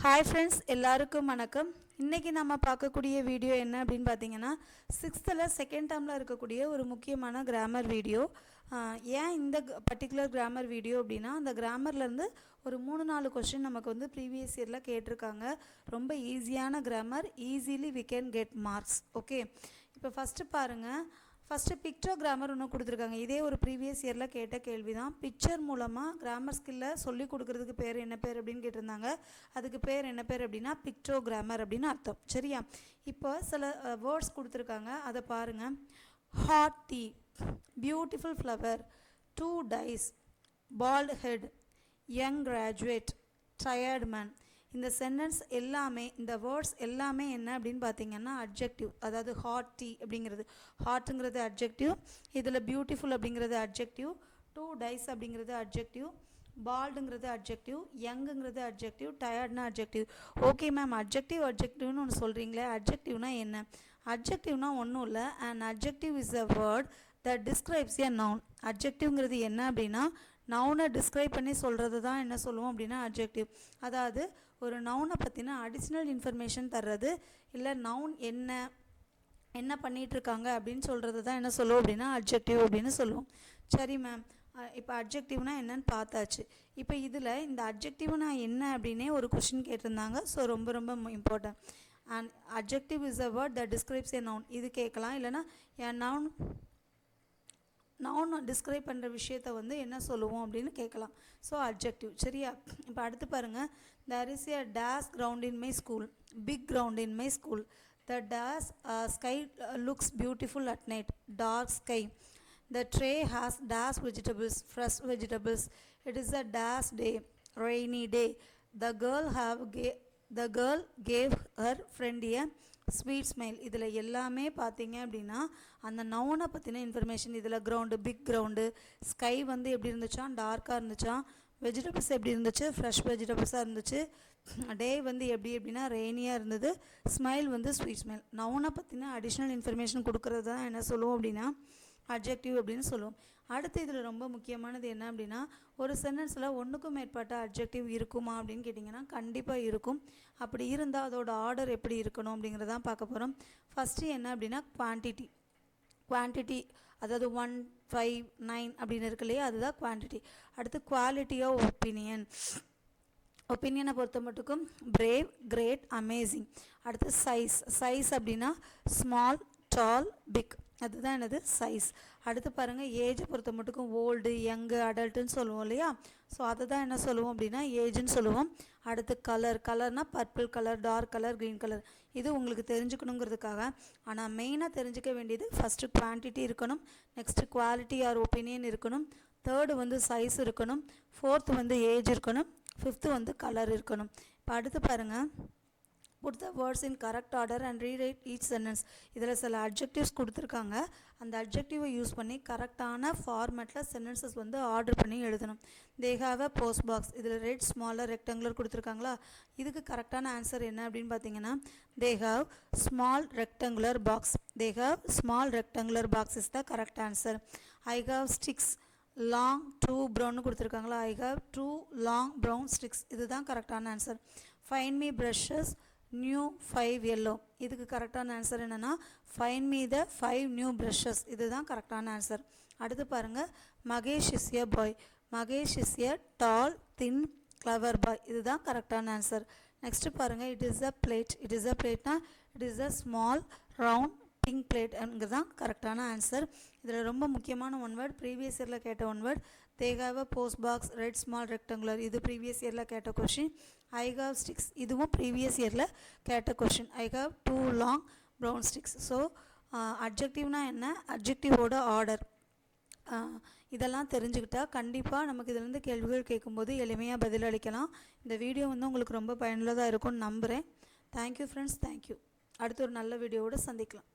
Hi friends, எல்லாருக்கும் வணக்கம். இன்றைக்கி நம்ம பார்க்கக்கூடிய வீடியோ என்ன அப்படின்னு பார்த்தீங்கன்னா, 6th செகண்ட் டேர்மில் இருக்கக்கூடிய ஒரு முக்கியமான கிராமர் வீடியோ. ஏன் இந்த பர்டிகுலர் கிராமர் வீடியோ அப்படின்னா, அந்த கிராமர்லேருந்து ஒரு 3-4 கொஸ்டின் நமக்கு வந்து ப்ரீவியஸ் இயரில் கேட்டிருக்காங்க. ரொம்ப ஈஸியான grammar, easily we can get marks. Okay, இப்போ ஃபஸ்ட்டு பாருங்கள். ஃபஸ்ட்டு பிக்டோகிராமர் ஒன்று கொடுத்துருக்காங்க. இதே ஒரு ப்ரீவியஸ் இயரில் கேட்ட கேள்வி தான். பிக்சர் மூலமாக கிராமர் ஸ்கில்லை சொல்லி கொடுக்குறதுக்கு பேர் என்ன பேர் அப்படின்னு கேட்டிருந்தாங்க. அதுக்கு பேர் என்ன பேர் அப்படின்னா பிக்டோகிராமர் அப்படின்னு அர்த்தம். சரியா? இப்போ சில வேர்ட்ஸ் கொடுத்துருக்காங்க, அதை பாருங்கள். Hot tea, beautiful flower, 2 dice, bald head, young graduate, tired man. இந்த சென்டென்ஸ் எல்லாமே, இந்த வேர்ட்ஸ் எல்லாமே என்ன அப்படின்னு பார்த்தீங்கன்னா அட்ஜெக்டிவ். அதாவது ஹாட் டீ அப்படிங்கிறது ஹாட்டுங்கிறது அட்ஜெக்டிவ், இதில் பியூட்டிஃபுல் அப்படிங்கிறது அட்ஜெக்டிவ், 2 டைஸ் அப்படிங்கிறது அட்ஜெக்டிவ், பால்டுங்கிறது அட்ஜெக்டிவ், யங்குங்கிறது அட்ஜெக்டிவ், டயர்ட்னா அட்ஜெக்டிவ். ஓகே மேம், அட்ஜெக்டிவ்னு ஒன்று சொல்கிறீங்களே, அட்ஜெக்டிவ்னா என்ன? அட்ஜெக்டிவ்னா ஒன்றும் இல்லை. And adjective is a word that describes a noun. அட்ஜெக்டிவ்ங்கிறது என்ன அப்படின்னா நவுனை டிஸ்கிரைப் பண்ணி சொல்கிறது தான் என்ன சொல்லுவோம் அப்படின்னா அட்ஜெக்டிவ். அதாவது ஒரு நவுனை பற்றின அடிஷ்னல் இன்ஃபர்மேஷன் தர்றது, இல்லை நவுன் என்ன பண்ணிகிட்ருக்காங்க அப்படின்னு சொல்கிறது தான் என்ன சொல்லுவோம் அப்படின்னா அட்ஜெக்டிவ் அப்படின்னு சொல்லுவோம். சரி மேம், இப்போ அட்ஜெக்டிவ்னா என்னன்னு பார்த்தாச்சு. இப்போ இதில் இந்த அட்ஜெக்டிவ்னா என்ன அப்படின்னே ஒரு கொஷின் கேட்டிருந்தாங்க. ஸோ ரொம்ப ரொம்ப important. And adjective is a word that describes a noun. இது கேட்கலாம். இல்லைனா என் நவுன் டிஸ்கிரைப் பண்ணுற விஷயத்தை வந்து என்ன சொல்லுவோம் அப்படின்னு கேட்கலாம். So adjective. சரியா? இப்போ அடுத்து பாருங்கள். There is a dash ground in my school, big ground in my school. The dash sky looks beautiful at night, dark sky. The tray has dash vegetables, fresh vegetables. It is a dash day, rainy day. The girl gave her friend a sweet smile. இதில் எல்லாமே பார்த்தீங்க அப்படின்னா அந்த நவுனை பற்றின information. இதில் ground, big ground, sky வந்து எப்படி இருந்துச்சா, டார்க்காக இருந்துச்சா, வெஜிடபிள்ஸ் எப்படி இருந்துச்சு, ஃப்ரெஷ் வெஜிடபிள்ஸாக இருந்துச்சு, டே வந்து எப்படி எப்படின்னா ரெய்னியாக இருந்தது, ஸ்மைல் வந்து ஸ்வீட் ஸ்மைல். நவுனை பற்றின அடிஷ்னல் இன்ஃபர்மேஷன் கொடுக்குறது தான் என்ன சொல்லுவோம் அப்படின்னா அட்ஜெக்டிவ் அப்படின்னு சொல்லுவோம். அடுத்து இதில் ரொம்ப முக்கியமானது என்ன அப்படின்னா, ஒரு சென்டென்ஸில் ஒன்றுக்கும் மேற்பட்ட அட்ஜெக்டிவ் இருக்குமா அப்படின்னு கேட்டிங்கன்னா கண்டிப்பாக இருக்கும். அப்படி இருந்தால் அதோட ஆர்டர் எப்படி இருக்கணும் அப்படிங்கிறதான் பார்க்க போகிறோம். ஃபஸ்ட்டு என்ன அப்படின்னா குவான்டிட்டி, அதாவது 1, 5, 9 அப்படின்னு இருக்கு இல்லையா, அதுதான் குவான்டிட்டி. அடுத்து குவாலிட்டி ஆஃப் ஒப்பீனியனை பொறுத்த மட்டுக்கும் பிரேவ், கிரேட், அமேசிங். அடுத்து சைஸ் அப்படின்னா ஸ்மால், டால், பிக். அதுதான் என்னது சைஸ். அடுத்து பாருங்கள், ஏஜை பொறுத்த மட்டுக்கும் ஓல்டு, யங்கு, அடல்ட்டுன்னு சொல்லுவோம் இல்லையா. ஸோ அதை தான் என்ன சொல்லுவோம் அப்படின்னா ஏஜ்னு சொல்லுவோம். அடுத்து கலர்னால் purple colour, dark colour, green colour. இது உங்களுக்கு தெரிஞ்சுக்கணுங்கிறதுக்காக. ஆனால் மெயினாக தெரிஞ்சிக்க வேண்டியது ஃபஸ்ட்டு குவான்டிட்டி இருக்கணும், நெக்ஸ்ட்டு குவாலிட்டி ஆர் ஒப்பீனியன் இருக்கணும், தேர்டு வந்து சைஸ் இருக்கணும், ஃபோர்த்து வந்து ஏஜ் இருக்கணும், ஃபிஃப்த்து வந்து கலர் இருக்கணும். இப்போ அடுத்து பாருங்கள். Put the words in correct order and rewrite each sentence. இதில் சில அட்ஜெக்டிவ்ஸ் கொடுத்துருக்காங்க. அந்த அட்ஜெக்டிவை யூஸ் பண்ணி கரெக்டான ஃபார்மேட்டில் சென்டென்சஸ் வந்து ஆர்டர் பண்ணி எழுதணும். They have a post box. இதில் ரெட், ஸ்மாலர், ரெக்டாங்குலர் கொடுத்துருக்காங்களா. இதுக்கு கரெக்டான ஆன்சர் என்ன அப்படின்னு பார்த்தீங்கன்னா they have small rectangular box. They have small rectangular box is the correct answer. I have sticks, long, 2 brown கொடுத்துருக்காங்களா. I have 2 long brown sticks. இதுதான் கரெக்டான answer. Find me brushes, new 5 yellow. இதுக்கு கரெக்டான answer என்னென்னா find me the 5 new brushes. இதுதான் கரெக்டான answer. அடுத்து பாருங்கள். Mahesh is a boy, Mahesh is a tall, thin, clever boy. இதுதான் கரெக்டான ஆன்சர். நெக்ஸ்ட்டு பாருங்கள். இட் இஸ் அ பிளேட்னா it is a small round pink plate தான் கரெக்டான ஆன்சர். இதில் ரொம்ப முக்கியமான ஒன் வேர்ட், ப்ரீவியஸ் இயரில் கேட்ட one word. they have a post box, red, small, rectangular. இது ப்ரீவியஸ் இயரில் கேட்ட கொஷின். I have sticks, இதுவும் ப்ரீவியஸ் இயரில் கேட்ட question. I have 2 long brown sticks. So அட்ஜெக்டிவ்னா என்ன, அட்ஜெக்டிவோட ஆர்டர், இதெல்லாம் தெரிஞ்சுக்கிட்டால் கண்டிப்பாக நமக்கு இதிலேருந்து கேள்விகள் கேட்கும்போது எளிமையாக பதிலளிக்கலாம். இந்த வீடியோ வந்து உங்களுக்கு ரொம்ப பயனுள்ளதாக இருக்கும்னு நம்புகிறேன். Thank you friends, thank you. அடுத்து ஒரு நல்ல வீடியோவோடு சந்திக்கலாம்.